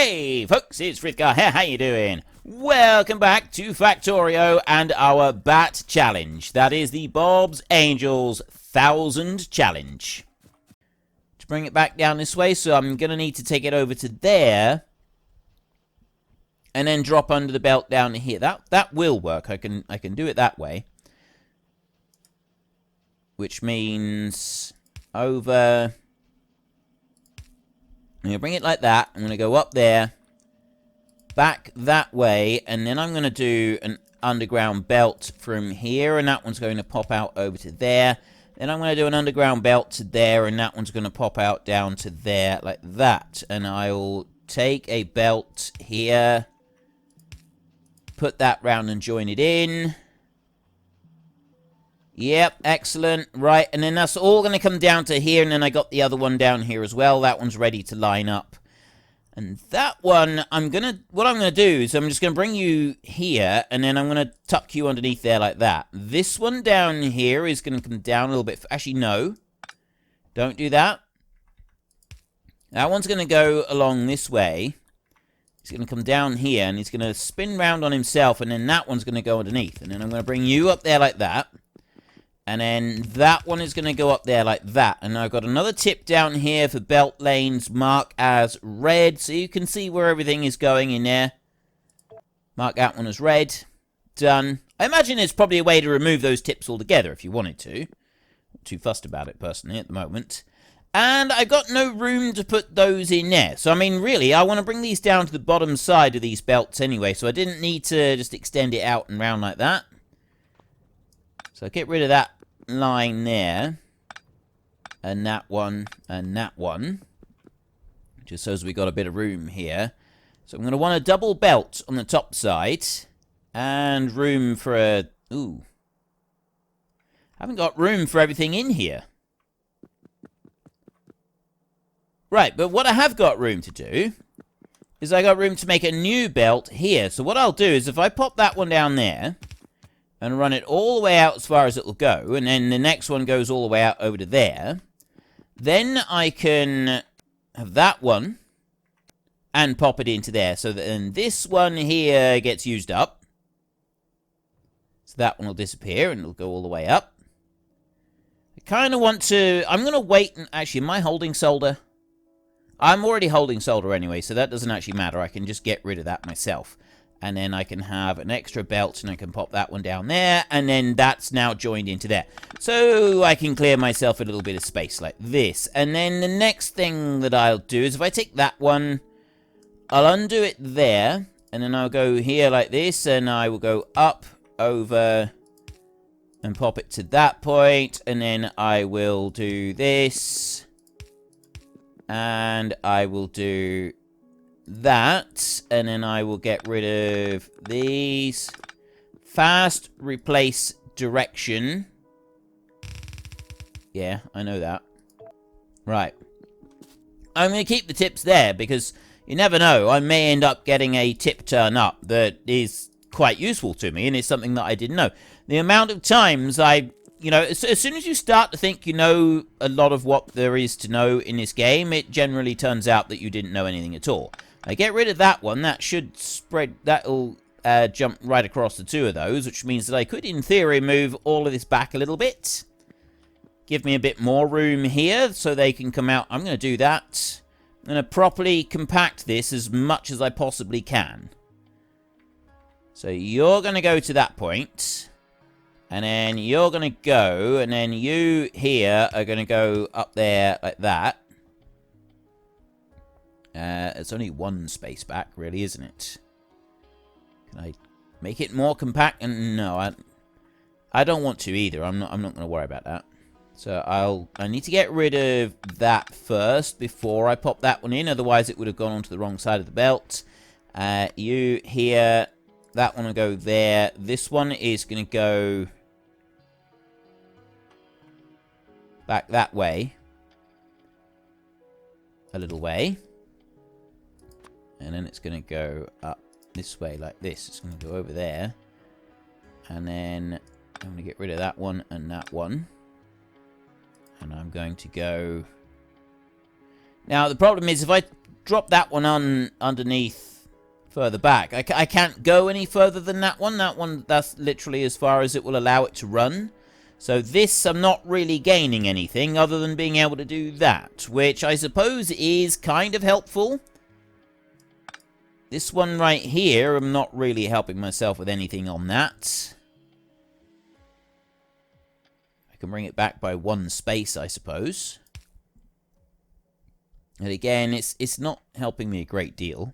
Hey folks, it's Frithgar here, how you doing? Welcome back to Factorio and our Bat Challenge. That is the Bob's Angels 1000 Challenge. To bring it back down this way, so I'm going to need to take it over to there. And then drop under the belt down here. That will work, I can do it that way. Which means over... I'm going to bring it like that. I'm going to go up there, back that way, and then I'm going to do an underground belt from here, and that one's going to pop out over to there. Then I'm going to do an underground belt to there, and that one's going to pop out down to there, like that. And I'll take a belt here, put that round and join it in. Yep, excellent. Right, and then that's all going to come down to here, and then I got the other one down here as well. That one's ready to line up. And that one, what I'm going to do is I'm just going to bring you here, and then I'm going to tuck you underneath there like that. This one down here is going to come down a little bit. Actually, no. Don't do that. That one's going to go along this way. He's going to come down here, and he's going to spin round on himself, and then that one's going to go underneath. And then I'm going to bring you up there like that. And then that one is going to go up there like that. And I've got another tip down here for belt lanes. Mark as red. So you can see where everything is going in there. Mark that one as red. Done. I imagine there's probably a way to remove those tips altogether if you wanted to. Not too fussed about it personally at the moment. And I've got no room to put those in there. So I mean really I want to bring these down to the bottom side of these belts anyway. So I didn't need to just extend it out and round like that. So get rid of that line there, and that one, just so as we got a bit of room here. So I'm going to want a double belt on the top side, and room for a... Ooh. I haven't got room for everything in here. Right, but what I have got room to do is I got room to make a new belt here. So what I'll do is if I pop that one down there, and run it all the way out as far as it will go, and then the next one goes all the way out over to there. Then I can have that one and pop it into there, so that then this one here gets used up. So that one will disappear, and it'll go all the way up. I kind of want to... I'm going to wait, and actually, am I holding solder? I'm already holding solder anyway, so that doesn't actually matter. I can just get rid of that myself. And then I can have an extra belt, and I can pop that one down there, and then that's now joined into there. So I can clear myself a little bit of space like this. And then the next thing that I'll do is if I take that one, I'll undo it there, and then I'll go here like this, and I will go up, over, and pop it to that point, and then I will do this, and I will do... that, and then I will get rid of these. Fast replace direction. Yeah, I know that. Right. I'm going to keep the tips there because you never know. I may end up getting a tip turn up that is quite useful to me, and it's something that I didn't know. The amount of times you know, as soon as you start to think you know a lot of what there is to know in this game, it generally turns out that you didn't know anything at all. I get rid of that one. That should spread. That'll jump right across the two of those, which means that I could, in theory, move all of this back a little bit. Give me a bit more room here so they can come out. I'm going to do that. I'm going to properly compact this as much as I possibly can. So you're going to go to that point. And then you're going to go. And then you here are going to go up there like that. It's only one space back, really, isn't it? Can I make it more compact? And no, I don't want to either. I'm not going to worry about that. So I need to get rid of that first before I pop that one in. Otherwise, it would have gone onto the wrong side of the belt. You here, that one will go there. This one is going to go back that way, a little way. And then it's going to go up this way like this. It's going to go over there. And then I'm going to get rid of that one and that one. And I'm going to go Now, the problem is if I drop that one underneath further back, I can't go any further than that one. That one, that's literally as far as it will allow it to run. So this, I'm not really gaining anything other than being able to do that, which I suppose is kind of helpful. This one right here, I'm not really helping myself with anything on that. I can bring it back by 1 space, I suppose. And again, it's not helping me a great deal.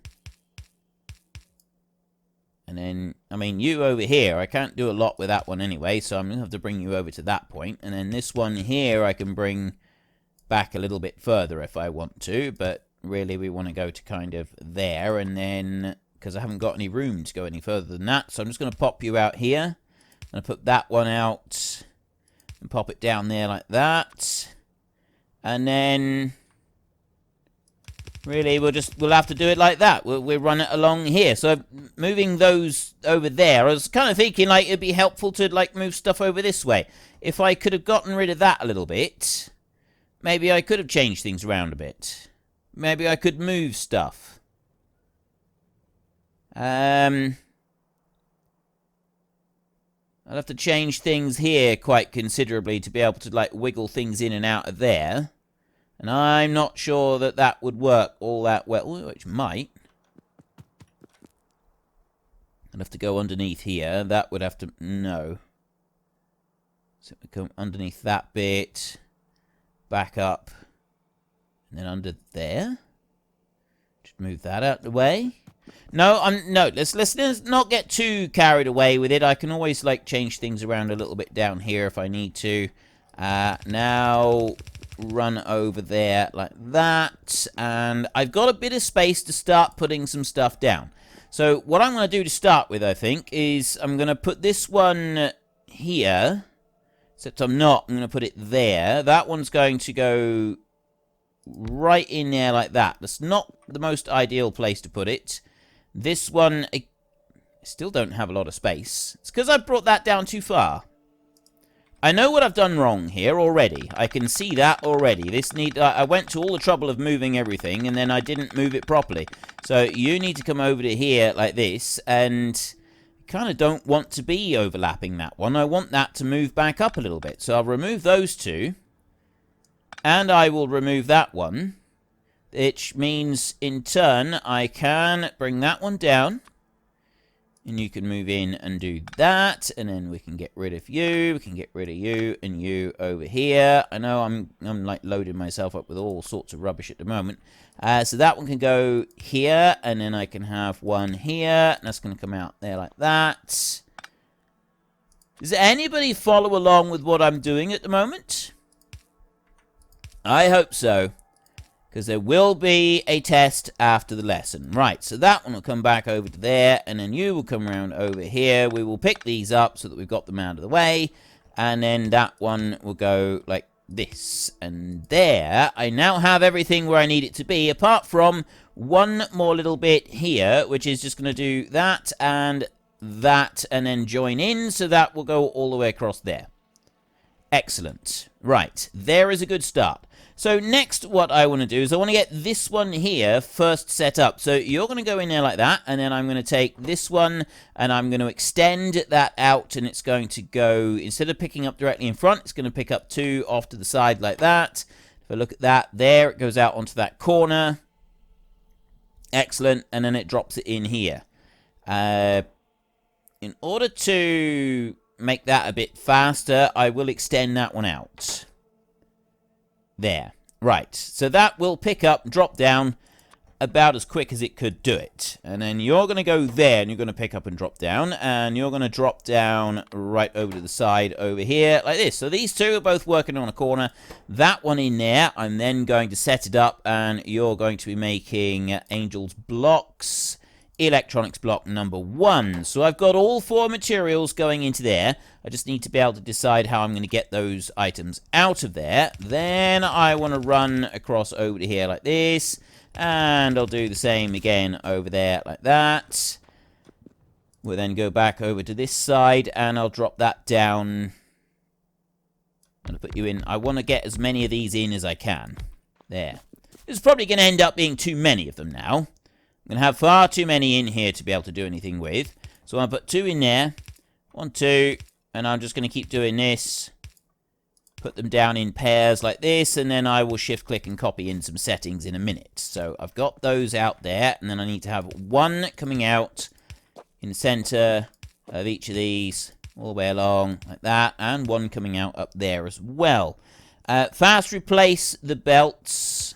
And then, I mean, you over here, I can't do a lot with that one anyway, so I'm going to have to bring you over to that point. And then this one here, I can bring back a little bit further if I want to, but really we want to go to kind of there, and then, because I haven't got any room to go any further than that, so I'm just going to pop you out here. I'm going to put that one out, and pop it down there like that. And then... really, we'll have to do it like that. We'll run it along here. So moving those over there, I was kind of thinking like it'd be helpful to like move stuff over this way. If I could have gotten rid of that a little bit, maybe I could have changed things around a bit. Maybe I could move stuff. I'll have to change things here quite considerably to be able to like wiggle things in and out of there. And I'm not sure that that would work all that well. Which might. I'd have to go underneath here. That would have to... no. So we come underneath that bit. Back up. And then under there. Just move that out of the way. No, let's not get too carried away with it. I can always, like, change things around a little bit down here if I need to. Now... run over there like that, and I've got a bit of space to start putting some stuff down. So what I'm going to do to start with, I think, is I'm going to put this one here, except I'm going to put it there. That one's going to go right in there like that. That's not the most ideal place to put it. This one, I still don't have a lot of space. It's because I brought that down too far. I know what I've done wrong here already. I can see that already. I went to all the trouble of moving everything, and then I didn't move it properly. So you need to come over to here like this, and kind of don't want to be overlapping that one. I want that to move back up a little bit. So I'll remove those two, and I will remove that one, which means in turn I can bring that one down. And you can move in and do that, and then we can get rid of you, we can get rid of you, and you over here. I know I'm like loading myself up with all sorts of rubbish at the moment. So that one can go here, and then I can have one here, and that's going to come out there like that. Does anybody follow along with what I'm doing at the moment? I hope so. Because there will be a test after the lesson. Right, so that one will come back over to there, and then you will come around over here. We will pick these up so that we've got them out of the way, and then that one will go like this. And there, I now have everything where I need it to be, apart from one more little bit here, which is just going to do that, and then join in, so that will go all the way across there. Excellent. Right, there is a good start. So next what I want to do is I want to get this one here first set up. So you're going to go in there like that, and then I'm going to take this one and I'm going to extend that out, and it's going to go, instead of picking up directly in front, it's going to pick up 2 off to the side like that. If I look at that, there it goes out onto that corner. Excellent, and then it drops it in here. In order to make that a bit faster, I will extend that one out. There. Right. So that will pick up, drop down about as quick as it could do it. And then you're going to go there, and you're going to pick up and drop down. And you're going to drop down right over to the side over here like this. So these two are both working on a corner. That one in there, I'm then going to set it up, and you're going to be making Angel's blocks. Electronics block number 1. So I've got all 4 materials going into there. I just need to be able to decide how I'm going to get those items out of there. Then I want to run across over to here like this. And I'll do the same again over there like that. We'll then go back over to this side, and I'll drop that down. I'm going to put you in. I want to get as many of these in as I can. There. There's probably going to end up being too many of them now. I'm going to have far too many in here to be able to do anything with. So I'll put 2 in there. 1, 2. And I'm just going to keep doing this. Put them down in pairs like this. And then I will shift-click and copy in some settings in a minute. So I've got those out there. And then I need to have 1 coming out in the center of each of these. All the way along like that. And 1 coming out up there as well. Fast replace the belts.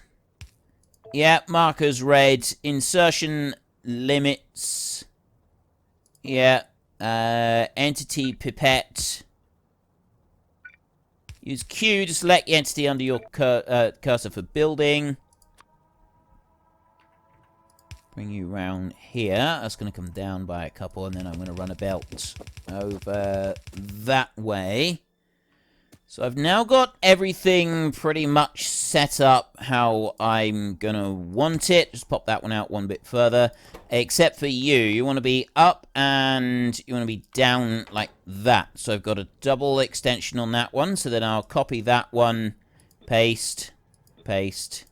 Yeah, markers red. Insertion limits. Yeah. Entity pipette. Use Q to select the entity under your cursor for building. Bring you around here. That's going to come down by a couple, and then I'm going to run a belt over that way. So I've now got everything pretty much set up how I'm going to want it. Just pop that one out one bit further. Except for you. You want to be up and you want to be down like that. So I've got a double extension on that one. So then I'll copy that one. Paste. Paste.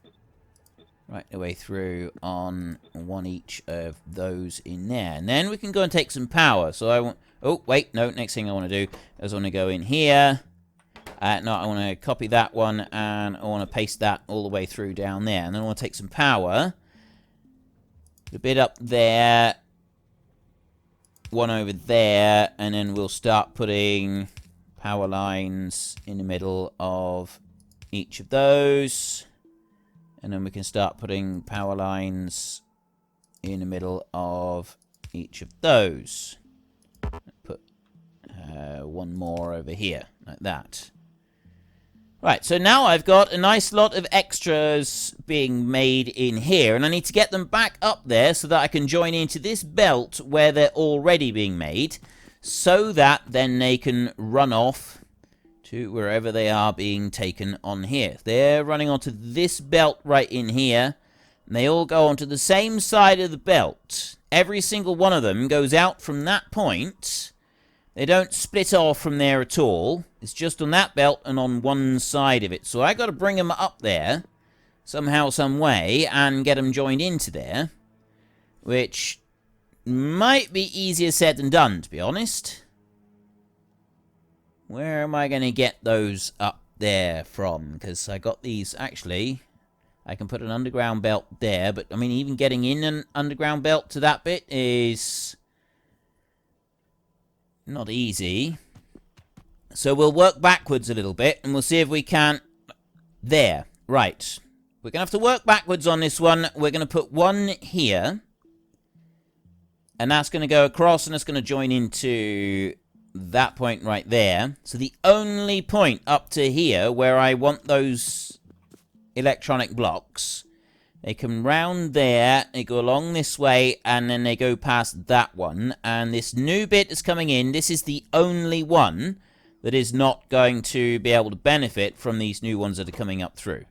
Right the way through on 1 each of those in there. And then we can go and take some power. So I want... Oh, wait. No, next thing I want to do is I want to go in here. No, I want to copy that one, and I want to paste that all the way through down there. And then I want to take some power. A bit up there. 1 over there. And then we'll start putting power lines in the middle of each of those. And then we can start putting power lines in the middle of each of those. Put 1 more over here, like that. Right, so now I've got a nice lot of extras being made in here, and I need to get them back up there so that I can join into this belt where they're already being made, so that then they can run off to wherever they are being taken on here. They're running onto this belt right in here, and they all go onto the same side of the belt. Every single one of them goes out from that point. They don't split off from there at all. It's just on that belt and on one side of it. So I got to bring them up there somehow, some way, and get them joined into there, which might be easier said than done, to be honest. Where am I going to get those up there from? Because I got these, actually, I can put an underground belt there, but I mean, even getting in an underground belt to that bit is not easy. So we'll work backwards a little bit, and we'll see if we can... There. Right. We're going to have to work backwards on this one. We're going to put 1 here. And that's going to go across, and it's going to join into that point right there. So the only point up to here where I want those electronic blocks, they come round there, they go along this way, and then they go past that one. And this new bit that's coming in, this is the only one that is not going to be able to benefit from these new ones that are coming up through.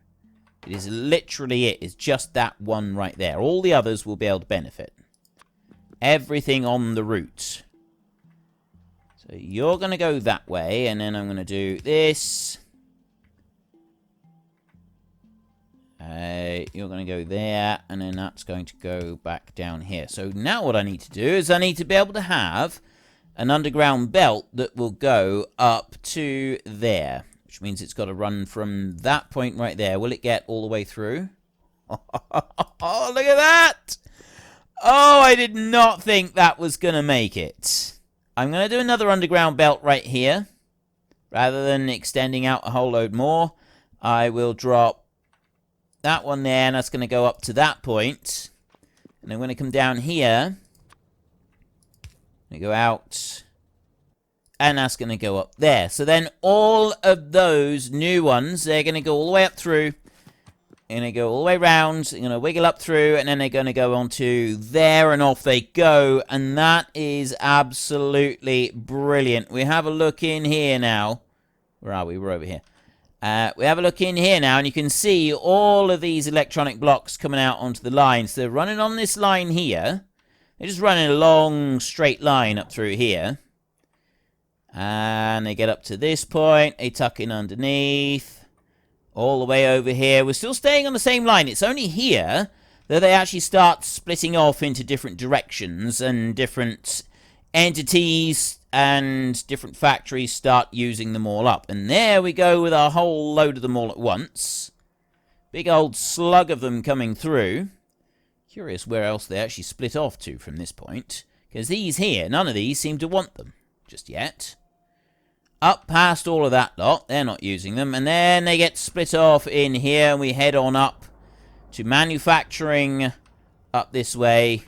It is literally it. It's just that one right there. All the others will be able to benefit. Everything on the route. So you're going to go that way, and then I'm going to do this. You're going to go there, and then that's going to go back down here. So now what I need to do is I need to be able to have an underground belt that will go up to there, which means it's got to run from that point right there. Will it get all the way through? Oh, look at that! Oh, I did not think that was going to make it. I'm going to do another underground belt right here. Rather than extending out a whole load more, I will drop that one there, and that's going to go up to that point. And I'm going to come down here. Go out, and that's going to go up there. So then all of those new ones, they're going to go all the way up through, and they go all the way around, they're going to wiggle up through, and then they're going to go onto there, and off they go. And that is absolutely brilliant. We have a look in here now. Where are we? We're over here. We have a look in here now, and you can see all of these electronic blocks coming out onto the line. So they're running on this line here. They're just running a long, straight line up through here. And they get up to this point. They tuck in underneath. all the way over here. We're still staying on the same line. It's only here that they actually start splitting off into different directions, and different entities and different factories start using them all up. And there we go with a whole load of them all at once. Big old slug of them coming through. Curious where else they actually split off to from this point. Because these here, none of these seem to want them just yet. Up past all of that lot, they're not using them. And then they get split off in here, and we head on up to manufacturing up this way.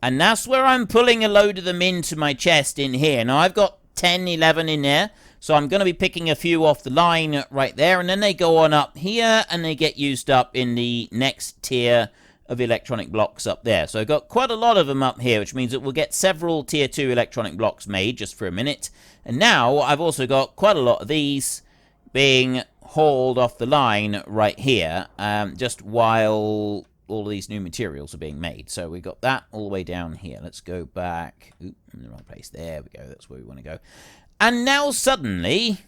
And that's where I'm pulling a load of them into my chest in here. Now, I've got 10, 11 in there. So I'm going to be picking a few off the line right there. And then they go on up here, and they get used up in the next tier of electronic blocks up there. So I've got quite a lot of them up here, which means that we'll get several tier 2 electronic blocks made just for a minute. And now I've also got quite a lot of these being hauled off the line right here, just while all of these new materials are being made. So we got that all the way down here. Let's go back. Oop, in the wrong place. There we go. That's where we want to go. And now suddenly,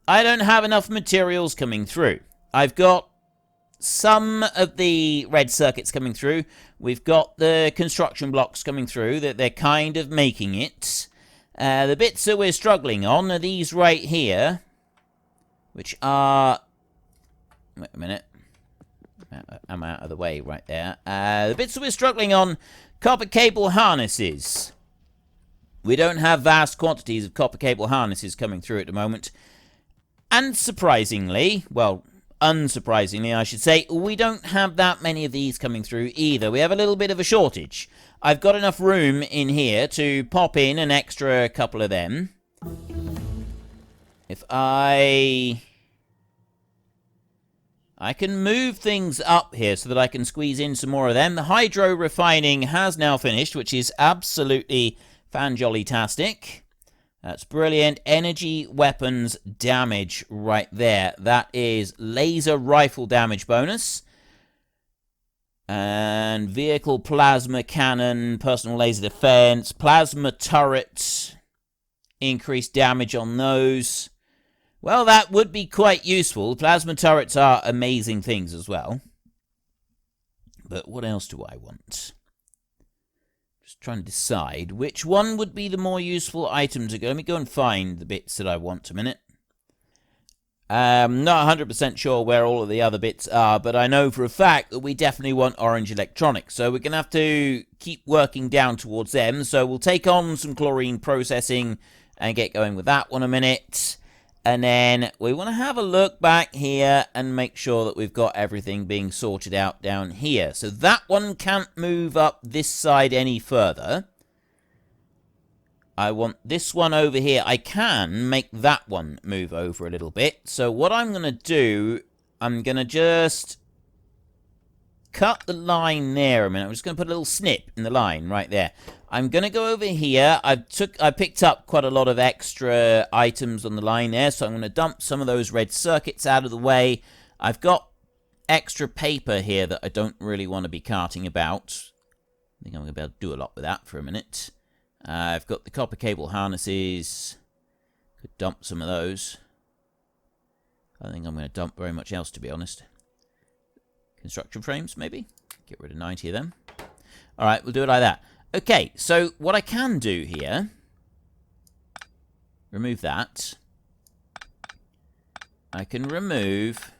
I don't have enough materials coming through. I've got some of the red circuits coming through. We've got the construction blocks coming through. That they're kind of making it. The bits that we're struggling on are these right here, which are... Wait a minute. I'm out of the way right there. The bits that we're struggling on, copper cable harnesses. We don't have vast quantities of copper cable harnesses coming through at the moment. And surprisingly, well, unsurprisingly I should say, we don't have that many of these coming through either. We have a little bit of a shortage. I've got enough room in here to pop in an extra couple of them. If I can move things up here so that I can squeeze in some more of them. The hydro refining has now finished, which is absolutely fan-jolly-tastic. That's brilliant. Energy weapons damage right there. That is laser rifle damage bonus. And vehicle plasma cannon, personal laser defense, plasma turret, increased damage on those. Well, that would be quite useful. Plasma turrets are amazing things as well. But what else do I want? Just trying to decide which one would be the more useful item to go. Let me go and find the bits that I want a minute. I'm not 100% sure where all of the other bits are, but I know for a fact that we definitely want orange electronics. So we're going to have to keep working down towards them. So we'll take on some chlorine processing and get going with that one a minute. And then we want to have a look back here and make sure that we've got everything being sorted out down here. So that one can't move up this side any further. I want this one over here. I can make that one move over a little bit. So what I'm going to do, I'm going to just cut the line there a minute. I'm just going to put a little snip in the line right there. I'm going to go over here. I picked up quite a lot of extra items on the line there, so I'm going to dump some of those red circuits out of the way. I've got extra paper here that I don't really want to be carting about. I think I'm going to be able to do a lot with that for a minute. I've got the copper cable harnesses. Could dump some of those. I think I'm going to dump very much else, to be honest. Construction frames, maybe? Get rid of 90 of them. Alright, we'll do it like that. Okay, so what I can do here... Remove that. I can remove...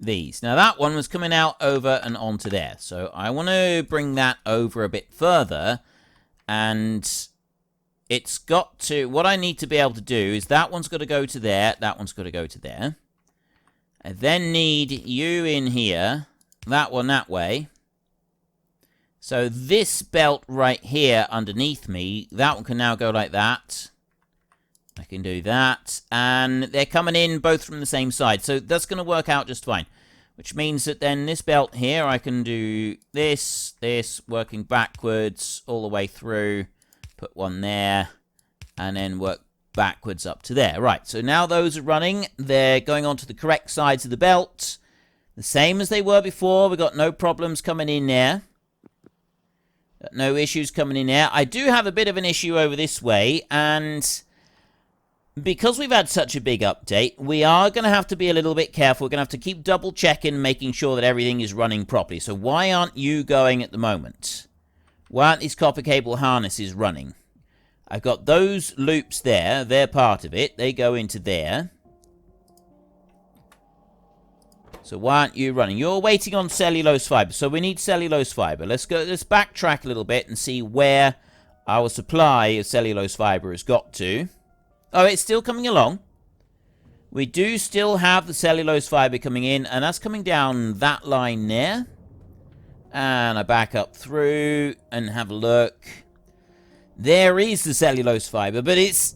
these. Now that one was coming out over and onto there. So I want to bring that over a bit further. And it's got to... what I need to be able to do is that one's got to go to there. That one's got to go to there. I then need you in here. That one that way. So this belt right here underneath me, that one can now go like that. I can do that. And they're coming in both from the same side. So that's going to work out just fine. Which means that then this belt here, I can do this, working backwards all the way through. Put one there. And then work backwards up to there. Right, so now those are running. They're going on to the correct sides of the belt. The same as they were before. We've got no problems coming in there. No issues coming in there. I do have a bit of an issue over this way, and because we've had such a big update, we are going to have to be a little bit careful. We're going to have to keep double checking, making sure that everything is running properly. So why aren't you going at the moment? Why aren't these copper cable harnesses running? I've got those loops there. They're part of it. They go into there. So why aren't you running? You're waiting on cellulose fiber. So we need cellulose fiber. Let's backtrack a little bit and see where our supply of cellulose fiber has got to. Oh, it's still coming along. We do still have the cellulose fiber coming in, and that's coming down that line there. And I back up through and have a look. There is the cellulose fiber, but it's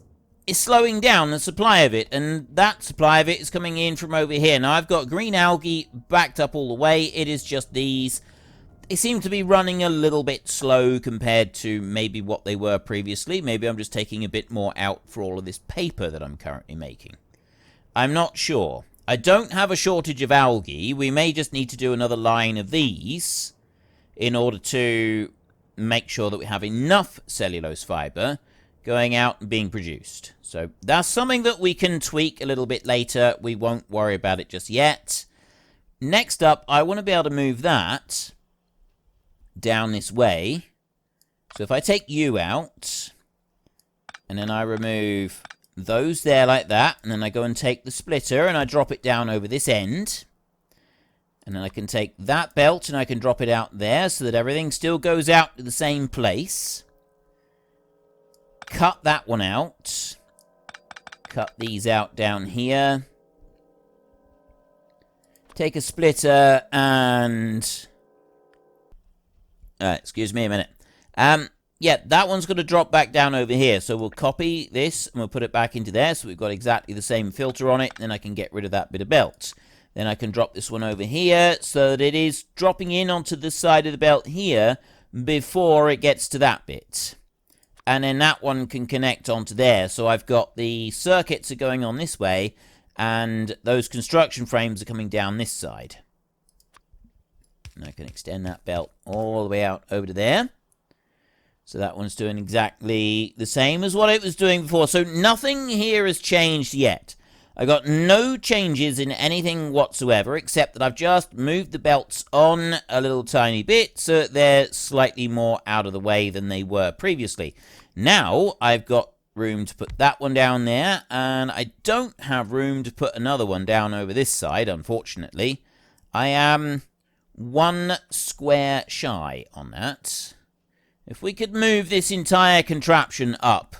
slowing down the supply of it, and that supply of it is coming in from over here. Now, I've got green algae backed up all the way. It is just these. They seem to be running a little bit slow compared to maybe what they were previously. Maybe I'm just taking a bit more out for all of this paper that I'm currently making. I'm not sure. I don't have a shortage of algae. We may just need to do another line of these in order to make sure that we have enough cellulose fiber going out and being produced. So that's something that we can tweak a little bit later. We won't worry about it just yet. Next up, I want to be able to move that down this way. So if I take you out, and then I remove those there like that, and then I go and take the splitter and I drop it down over this end, and then I can take that belt and I can drop it out there so that everything still goes out to the same place. Cut that one out. Cut these out down here. Take a splitter and excuse me a minute. Yeah, that one's going to drop back down over here. So we'll copy this and we'll put it back into there. So we've got exactly the same filter on it. Then I can get rid of that bit of belt. Then I can drop this one over here so that it is dropping in onto the side of the belt here before it gets to that bit. And then that one can connect onto there. So I've got the circuits are going on this way and those construction frames are coming down this side. And I can extend that belt all the way out over to there. So that one's doing exactly the same as what it was doing before. So nothing here has changed yet. I got no changes in anything whatsoever, except that I've just moved the belts on a little tiny bit so that they're slightly more out of the way than they were previously. Now I've got room to put that one down there, and I don't have room to put another one down over this side, unfortunately. I am 1 square shy on that. If we could move this entire contraption up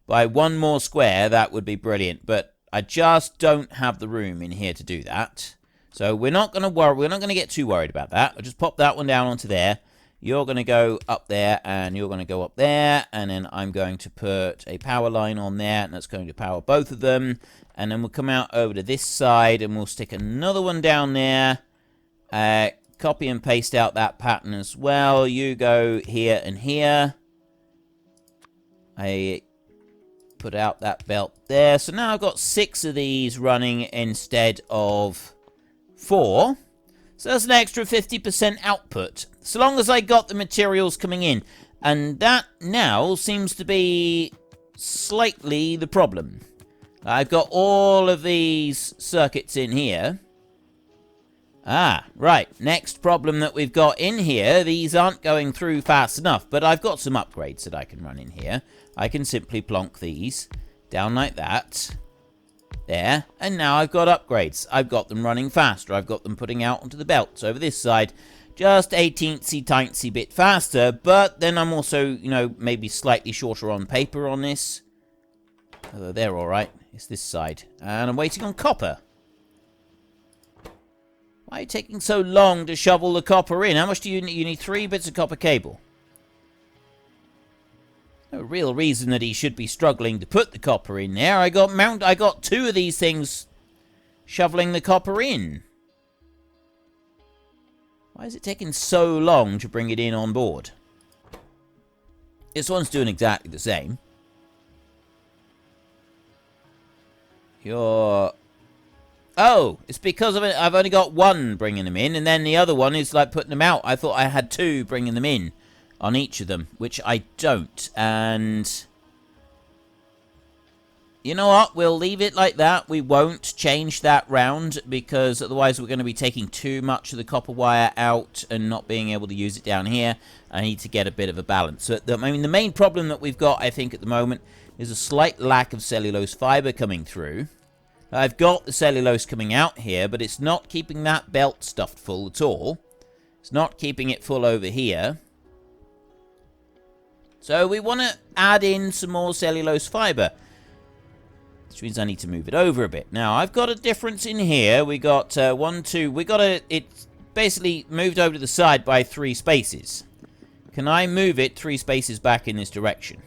by 1 more square, that would be brilliant, but I just don't have the room in here to do that. So we're not going to worry. We're not going to get too worried about that. I'll just pop that one down onto there. You're going to go up there, and you're going to go up there, and then I'm going to put a power line on there, and that's going to power both of them. And then we'll come out over to this side, and we'll stick another one down there. Copy and paste out that pattern as well. You go here and here. I put out that belt there. So now I've got 6 of these running instead of 4. So that's an extra 50% output. So long as I got the materials coming in. And that now seems to be slightly the problem. I've got all of these circuits in here. Ah, right. Next problem that we've got in here, these aren't going through fast enough, but I've got some upgrades that I can run in here. I can simply plonk these down like that. There. And now I've got upgrades. I've got them running faster. I've got them putting out onto the belts over this side. Just a teensy bit faster, but then I'm also, you know, maybe slightly shorter on paper on this. Although they're alright. It's this side. And I'm waiting on copper. Why are you taking so long to shovel the copper in? How much do you need? You need 3 bits of copper cable. No real reason that he should be struggling to put the copper in there. I got 2 of these things shoveling the copper in. Why is it taking so long to bring it in on board? This one's doing exactly the same. Oh, it's because of it. I've only got 1 bringing them in, and then the other one is like putting them out. I thought I had 2 bringing them in on each of them, which I don't. And you know what? We'll leave it like that. We won't change that round because otherwise we're going to be taking too much of the copper wire out and not being able to use it down here. I need to get a bit of a balance. So, I mean, the main problem that we've got, I think, at the moment is a slight lack of cellulose fiber coming through. I've got the cellulose coming out here, but it's not keeping that belt stuffed full at all. It's not keeping it full over here. So we want to add in some more cellulose fiber, which means I need to move it over a bit. Now, I've got a difference in here. We got 1, 2. We got it's basically moved over to the side by 3 spaces. Can I move it 3 spaces back in this direction?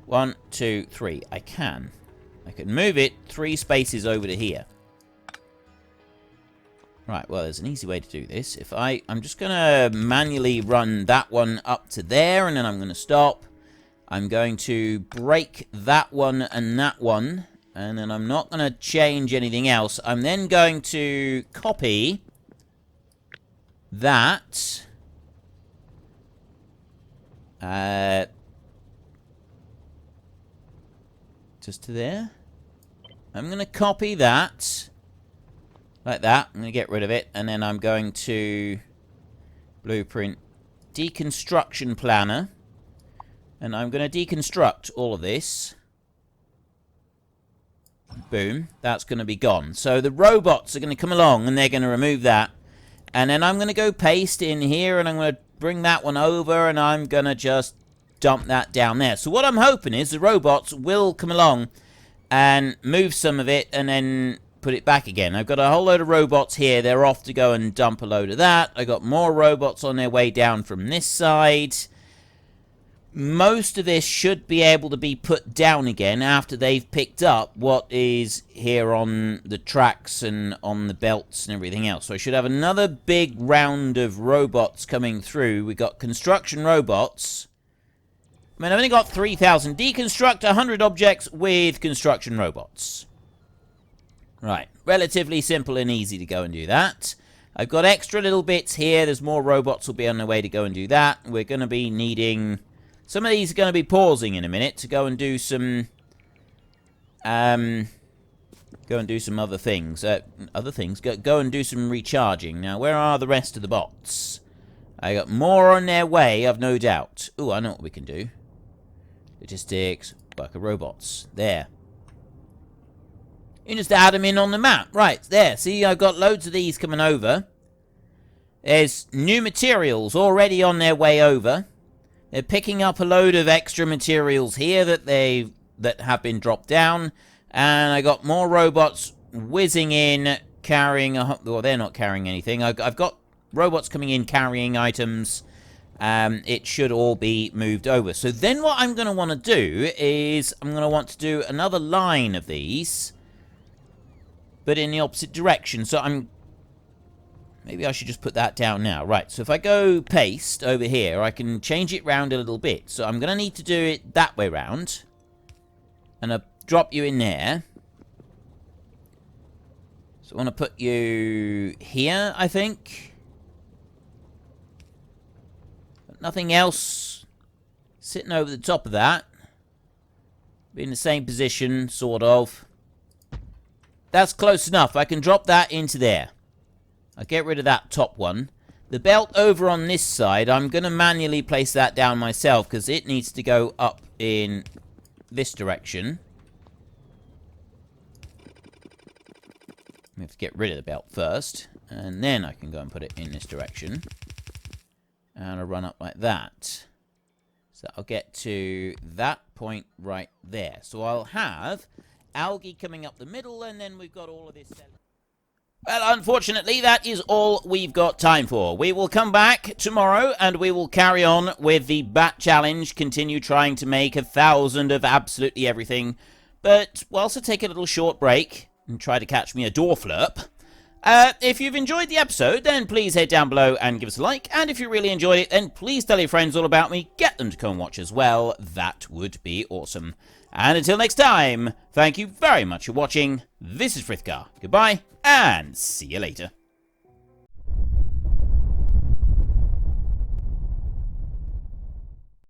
1, 2, 3. I can. I can move it 3 spaces over to here. Right, well, there's an easy way to do this. If I'm just going to manually run that one up to there, and then I'm going to stop. I'm going to break that one and that one, and then I'm not going to change anything else. I'm then going to copy that. Just to there. I'm going to copy that. Like that. I'm going to get rid of it. And then I'm going to blueprint deconstruction planner. And I'm going to deconstruct all of this. Boom. That's going to be gone. So the robots are going to come along and they're going to remove that. And then I'm going to go paste in here and I'm going to bring that one over and I'm going to just dump that down there. So what I'm hoping is the robots will come along and move some of it and then put it back again. I've got a whole load of robots here. They're off to go and dump a load of that. I got more robots on their way down from this side. Most of this should be able to be put down again after they've picked up what is here on the tracks and on the belts and everything else. So I should have another big round of robots coming through. We've got construction robots. I mean, I've only got 3,000. Deconstruct 100 objects with construction robots. Right. Relatively simple and easy to go and do that. I've got extra little bits here. There's more robots will be on their way to go and do that. We're going to be needing... Some of these are going to be pausing in a minute to go and do some... Go and do some other things. Go and do some recharging. Now, where are the rest of the bots? I got more on their way, I've no doubt. Ooh, I know what we can do. Logistics, worker robots. There. You just add them in on the map. Right, there. See, I've got loads of these coming over. There's new materials already on their way over. They're picking up a load of extra materials here that have been dropped down. And I got more robots whizzing in, carrying... Well, they're not carrying anything. I've got robots coming in, carrying items. It should all be moved over. So then what I'm going to want to do is... I'm going to want to do another line of these. But in the opposite direction. So I'm... Maybe I should just put that down now. Right, so if I go paste over here, I can change it round a little bit. So I'm going to need to do it that way round. And I'll drop you in there. So I want to put you here, I think. But nothing else sitting over the top of that. Be in the same position, sort of. That's close enough. I can drop that into there. I'll get rid of that top one. The belt over on this side, I'm going to manually place that down myself because it needs to go up in this direction. We have to get rid of the belt first, and then I can go and put it in this direction. And I'll run up like that. So I'll get to that point right there. So I'll have algae coming up the middle, and then we've got all of this... Well, unfortunately, that is all we've got time for. We will come back tomorrow, and we will carry on with the Bat Challenge, continue trying to make 1,000 of absolutely everything. But we'll also take a little short break and try to catch me a door flurp. If you've enjoyed the episode, then please head down below and give us a like. And if you really enjoyed it, then please tell your friends all about me. Get them to come watch as well. That would be awesome. And until next time, thank you very much for watching. This is Frithgar. Goodbye, and see you later.